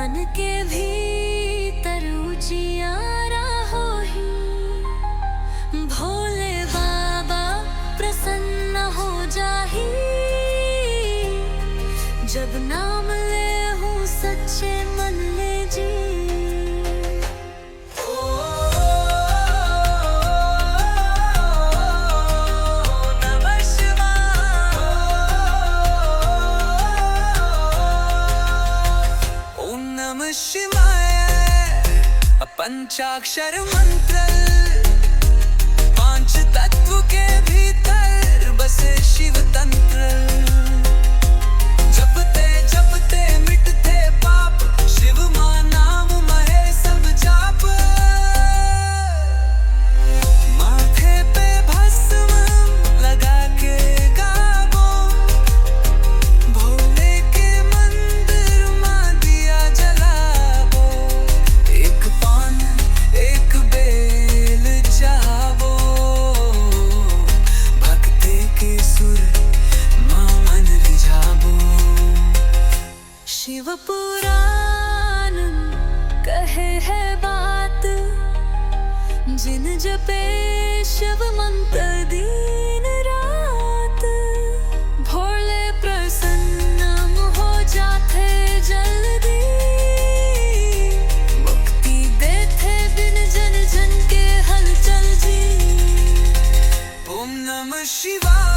मन के भीतर उजियारा हो ही, भोले बाबा प्रसन्न हो जाही। जब नाम ले हूँ सच्चे मन ले जी। पंचाक्षर मंत्र, पांच तत्व के भीतर बसे शिव तंत्र। जपते जपते मिटते पाप, शिव मां नाम महे सब जाप। माथे पे भस्म लगा के गावो, भोले के मंदिर मां दिया जलावो। एक पान एक बेल चावो, भक्ति के सुर मां मन रिझावो। शिव पुराण कहे है बात, जिन जपे शिव मंत्र दिन रात। भोले प्रसन्न हो जाते जल्दी, मुक्ति देते बिन जन जन के हलचल जी। ओम नमः शिवाय।